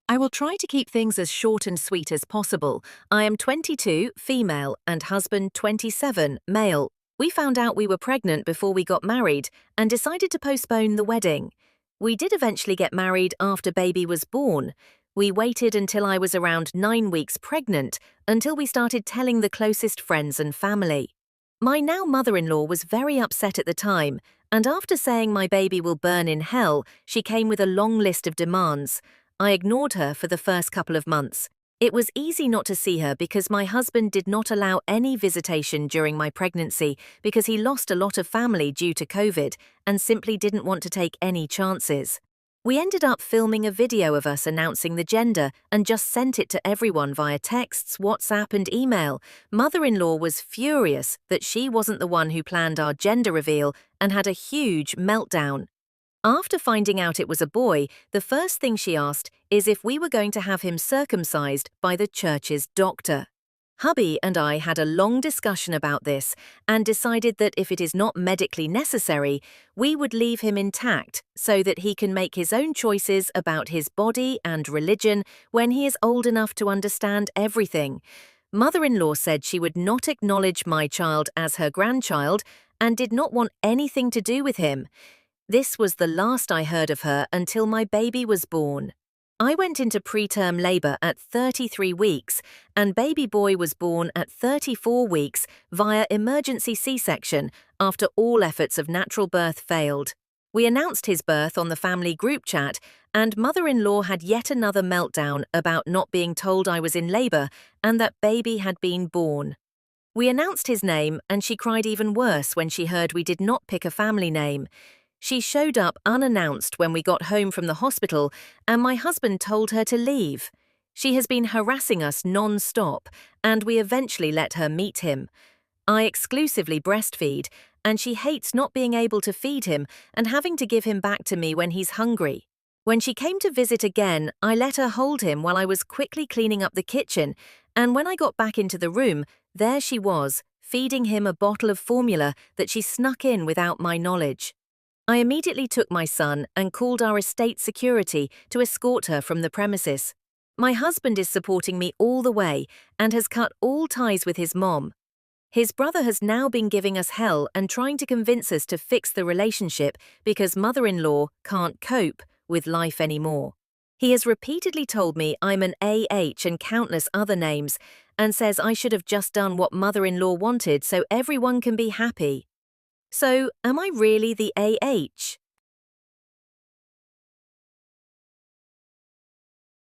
I will try to keep things as short and sweet as possible. I am 22, female, and husband 27, male. We found out we were pregnant before we got married and decided to postpone the wedding. We did eventually get married after baby was born. We waited until I was around 9 weeks pregnant until we started telling the closest friends and family. My now mother-in-law was very upset at the time, and after saying my baby will burn in hell, she came with a long list of demands. I ignored her for the first couple of months. It was easy not to see her because my husband did not allow any visitation during my pregnancy because he lost a lot of family due to COVID and simply didn't want to take any chances. We ended up filming a video of us announcing the gender and just sent it to everyone via texts, WhatsApp, and email. Mother-in-law was furious that she wasn't the one who planned our gender reveal and had a huge meltdown. After finding out it was a boy, the first thing she asked is if we were going to have him circumcised by the church's doctor. Hubby and I had a long discussion about this and decided that if it is not medically necessary, we would leave him intact so that he can make his own choices about his body and religion when he is old enough to understand everything. Mother-in-law said she would not acknowledge my child as her grandchild and did not want anything to do with him. This was the last I heard of her until my baby was born. I went into preterm labor at 33 weeks, and baby boy was born at 34 weeks via emergency C-section after all efforts of natural birth failed. We announced his birth on the family group chat, and mother-in-law had yet another meltdown about not being told I was in labor and that baby had been born. We announced his name, and she cried even worse when she heard we did not pick a family name. She showed up unannounced when we got home from the hospital, and my husband told her to leave. She has been harassing us non-stop, and we eventually let her meet him. I exclusively breastfeed, and she hates not being able to feed him and having to give him back to me when he's hungry. When she came to visit again, I let her hold him while I was quickly cleaning up the kitchen, and when I got back into the room, there she was, feeding him a bottle of formula that she snuck in without my knowledge. I immediately took my son and called our estate security to escort her from the premises. My husband is supporting me all the way and has cut all ties with his mom. His brother has now been giving us hell and trying to convince us to fix the relationship because mother-in-law can't cope with life anymore. He has repeatedly told me I'm an AH and countless other names and says I should have just done what mother-in-law wanted so everyone can be happy. So, am I really the AH?